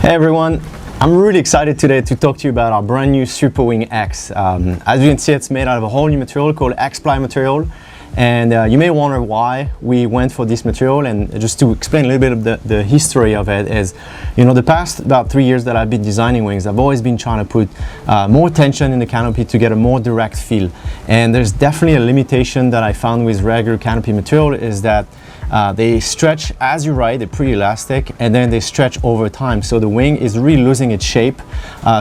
Hey everyone, I'm really excited today to talk to you about our brand new SuperWing X. As you can see, it's made out of a whole new material called X-PLY material. And you may wonder why we went for this material, and just to explain a little bit of the history of it is, you know, the past about 3 years that I've been designing wings, I've always been trying to put more tension in the canopy to get a more direct feel. And there's definitely a limitation that I found with regular canopy material is that they stretch as you ride, they're pretty elastic, and then they stretch over time. So the wing is really losing its shape.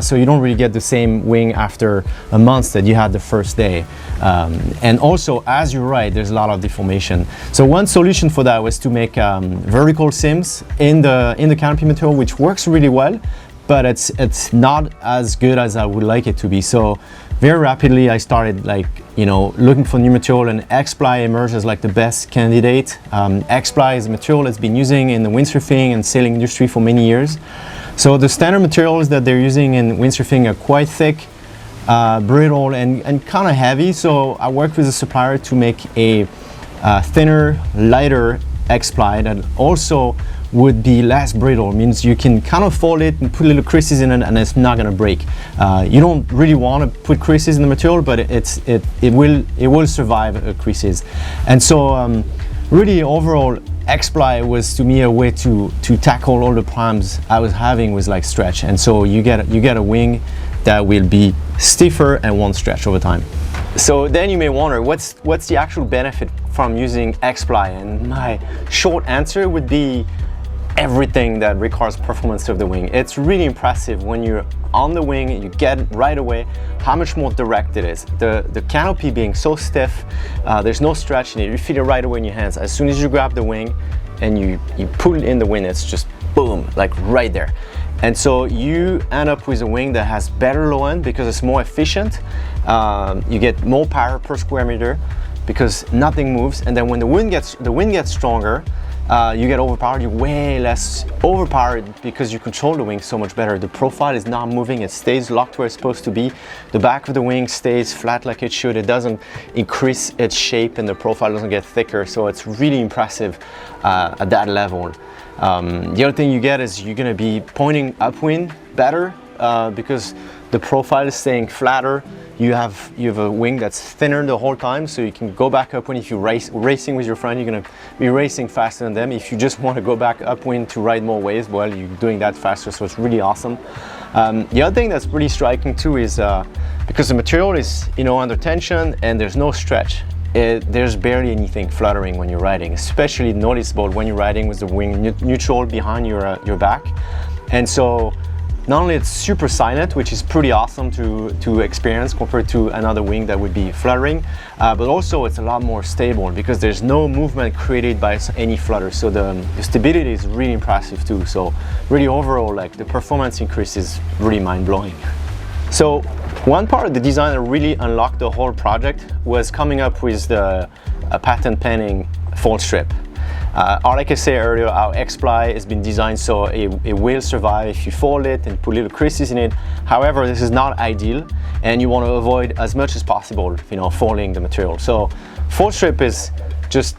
So you don't really get the same wing after a month that you had the first day. And also, as you ride, there's a lot of deformation. So one solution for that was to make vertical seams in the canopy material, which works really well, but it's not as good as I would like it to be. So very rapidly I started looking for new material, and X-PLY emerged as like the best candidate. X-PLY is a material that's been using in the windsurfing and sailing industry for many years. So the standard materials that they're using in windsurfing are quite thick, brittle, and kind of heavy. So I worked with a supplier to make a thinner, lighter X-PLY that also would be less brittle. Means you can kind of fold it and put little creases in it and it's not going to break. You don't really want to put creases in the material, but it will survive creases. And so really overall, X-PLY was to me a way to tackle all the problems I was having with like stretch. And so you get a wing that will be stiffer and won't stretch over time. So then you may wonder, what's the actual benefit from using X-PLY? And my short answer would be everything that requires performance of the wing. It's really impressive when you're on the wing, you get right away how much more direct it is. The canopy being so stiff, there's no stretch in it. You feel it right away in your hands. As soon as you grab the wing and you pull it in the wind, it's just boom, like right there. And so you end up with a wing that has better low end because it's more efficient. You get more power per square meter because nothing moves. And then when the wind gets stronger, you get overpowered. You're way less overpowered because you control the wing so much better. The profile is not moving, it stays locked where it's supposed to be. The back of the wing stays flat like it should. It doesn't increase its shape and the profile doesn't get thicker. So it's really impressive at that level. The other thing you get is you're gonna be pointing upwind better because the profile is staying flatter. You have a wing that's thinner the whole time, so you can go back upwind. If you're racing with your friend, you're gonna be racing faster than them. If you just want to go back upwind to ride more waves, well, you're doing that faster, so it's really awesome. The other thing that's pretty striking too is because the material is under tension and there's no stretch. There's barely anything fluttering when you're riding, especially noticeable when you're riding with the wing neutral behind your back. And so not only it's super silent, which is pretty awesome to experience compared to another wing that would be fluttering, but also it's a lot more stable because there's no movement created by any flutter. So the stability is really impressive too. So really overall, like the performance increase is really mind-blowing. So one part of the design that really unlocked the whole project was coming up with the patent pending fold strip. Like I said earlier, our X-PLY has been designed so it will survive if you fold it and put little creases in it. However, this is not ideal and you want to avoid as much as possible, folding the material. So fold strip is just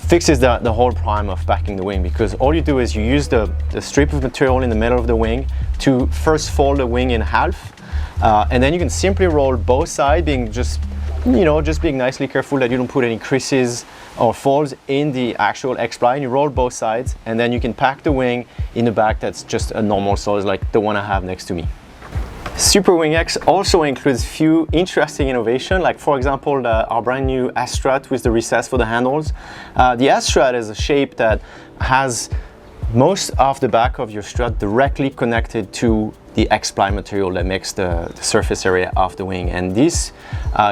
fixes the whole problem of packing the wing, because all you do is you use the strip of material in the middle of the wing to first fold the wing in half, and then you can simply roll both sides, being just being nicely careful that you don't put any creases or folds in the actual X-PLY, and you roll both sides, and then you can pack the wing in the back that's just a normal size like the one I have next to me. SuperWing X also includes few interesting innovation, like for example our brand new Strut with the recess for the handles. The Strut is a shape that has most of the back of your strut directly connected to the X-PLY material that makes the surface area of the wing, and this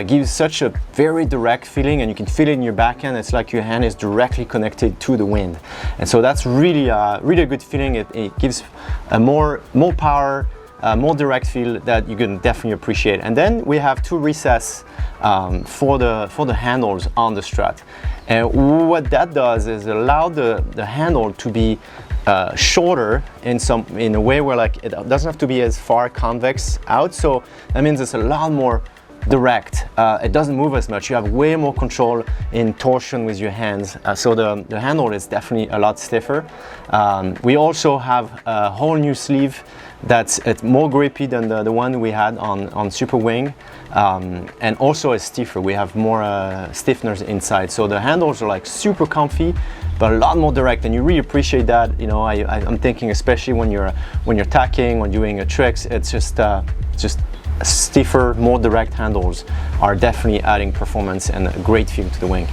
gives such a very direct feeling, and you can feel it in your backhand. It's like your hand is directly connected to the wind, and so that's really a good feeling. It gives a more power, more direct feel that you can definitely appreciate. And then we have two recesses for the handles on the strut, and what that does is allow the handle to be shorter in a way where like it doesn't have to be as far convex out. So that means it's a lot more direct. It doesn't move as much. You have way more control in torsion with your hands. So the handle is definitely a lot stiffer. We also have a whole new sleeve it's more grippy than the one we had on Superwing, and also is stiffer. We have more stiffness inside. So the handles are like super comfy, but a lot more direct, and you really appreciate that. You know, I'm thinking especially when you're tacking, when doing tricks, it's just stiffer, more direct handles are definitely adding performance and a great feel to the wing.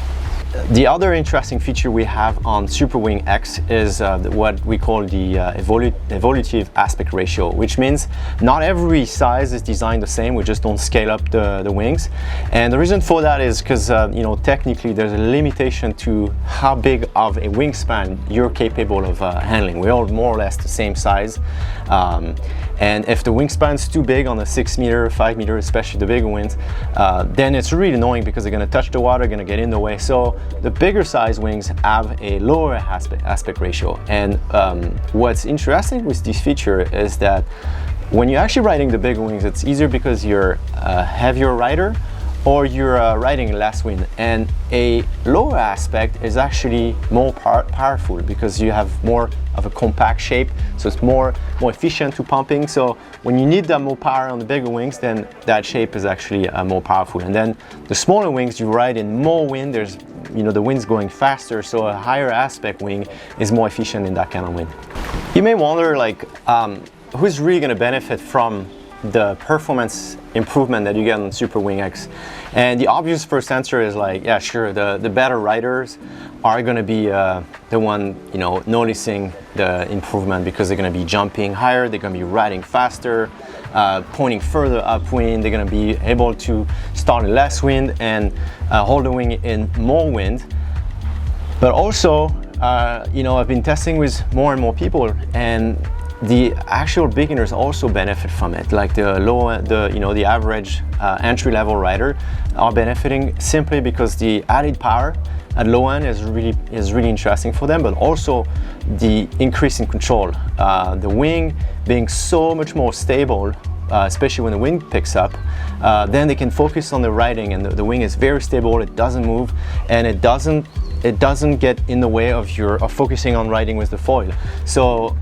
The other interesting feature we have on SuperWing X is what we call the evolutive aspect ratio, which means not every size is designed the same. We just don't scale up the wings. And the reason for that is because you know, technically there's a limitation to how big of a wingspan you're capable of handling. We're all more or less the same size. And if the wingspan's too big on a 6 meter, 5 meter, especially the bigger wings, then it's really annoying because they're gonna touch the water, gonna get in the way. So the bigger size wings have a lower aspect ratio. And what's interesting with this feature is that when you're actually riding the bigger wings, it's easier because you're a heavier rider or you're riding less wind. And a lower aspect is actually more powerful because you have more of a compact shape, so it's more efficient to pumping. So when you need that more power on the bigger wings, then that shape is actually more powerful. And then the smaller wings, you ride in more wind. There's, you know, the wind's going faster, so a higher aspect wing is more efficient in that kind of wind. You may wonder, like, who's really going to benefit from the performance improvement that you get on SuperWing X? And the obvious first answer is like, yeah, sure, the better riders are going to be the one, you know, noticing the improvement because they're going to be jumping higher, they're going to be riding faster, pointing further upwind, they're going to be able to start in less wind and hold the wing in more wind. But also, you know, I've been testing with more and more people, and the actual beginners also benefit from it. Like the average entry-level rider are benefiting simply because the added power at low end is really interesting for them, but also the increase in control. The wing being so much more stable, especially when the wind picks up, then they can focus on the riding, and the wing is very stable. It doesn't move, and it doesn't get in the way of focusing on riding with the foil. So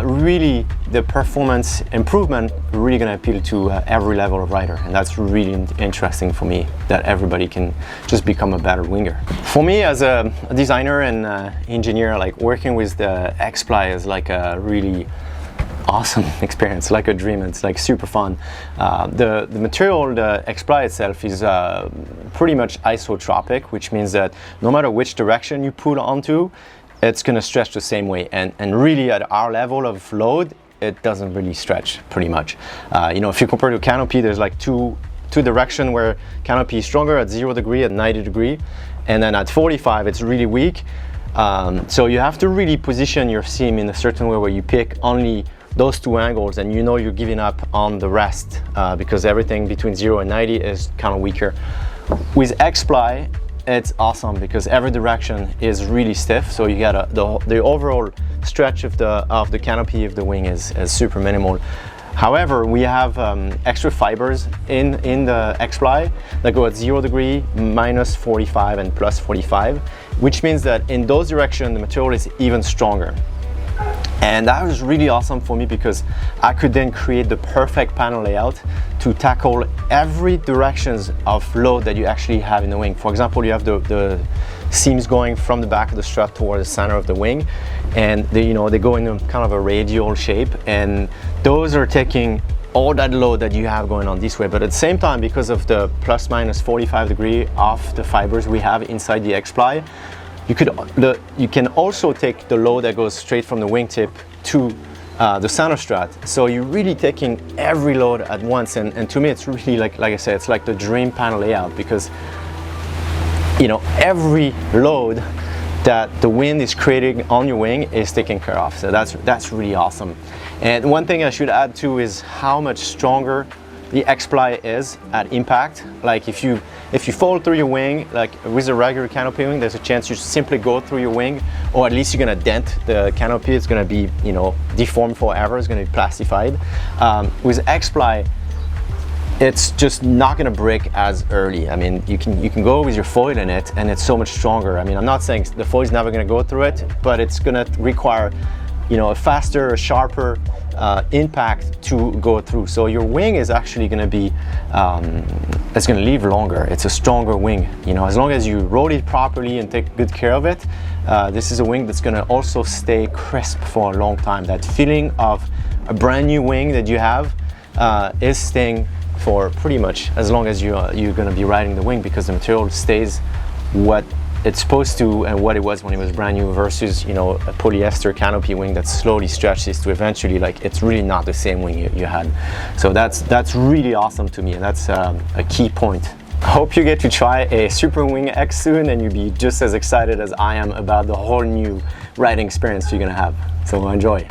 really, the performance improvement really going to appeal to every level of rider, and that's really interesting for me, that everybody can just become a better winger. For me, as a designer and engineer, like working with the X-PLY is like a really awesome experience, like a dream. It's like super fun. The material, the X-PLY itself, is pretty much isotropic, which means that no matter which direction you put onto, it's going to stretch the same way, and really at our level of load, it doesn't really stretch pretty much. You know, if you compare to canopy, there's like two directions where canopy is stronger at 0 degree, at 90 degree, and then at 45 it's really weak. So you have to really position your seam in a certain way where you pick only those two angles, and you know you're giving up on the rest because everything between 0 and 90 is kind of weaker. With X-PLY, it's awesome because every direction is really stiff, so you get the overall stretch of the canopy of the wing is super minimal. However, we have extra fibers in the X-PLY that go at 0 degree, minus 45 and plus 45, which means that in those directions the material is even stronger. And that was really awesome for me because I could then create the perfect panel layout to tackle every directions of load that you actually have in the wing. For example, you have the seams going from the back of the strut toward the center of the wing, and they go in a kind of a radial shape, and those are taking all that load that you have going on this way. But at the same time, because of the plus minus 45 degree of the fibers we have inside the X-PLY, you can also take the load that goes straight from the wingtip to the center strut. So you're really taking every load at once, and to me it's really like I said, it's like the dream panel layout, because every load that the wind is creating on your wing is taken care of. So that's really awesome. And one thing I should add too is how much stronger the X-PLY is at impact. Like if you fall through your wing, like with a regular canopy wing, there's a chance you simply go through your wing, or at least you're gonna dent the canopy. It's gonna be deformed forever. It's gonna be plastified. With X-PLY, it's just not going to break as early. I mean, you can go with your foil in it, and it's so much stronger. I mean, I'm not saying the foil is never going to go through it, but it's going to require, you know, a faster, a sharper impact to go through. So your wing is actually going to be, it's going to live longer. It's a stronger wing. You know, as long as you roll it properly and take good care of it, this is a wing that's going to also stay crisp for a long time. That feeling of a brand new wing that you have is staying for pretty much as long as you're going to be riding the wing, because the material stays what it's supposed to and what it was when it was brand new, versus, you know, a polyester canopy wing that slowly stretches to eventually, like, it's really not the same wing you had. So that's really awesome to me, and that's a key point. I hope you get to try a SuperwingX X soon, and you'll be just as excited as I am about the whole new riding experience you're gonna have. So enjoy.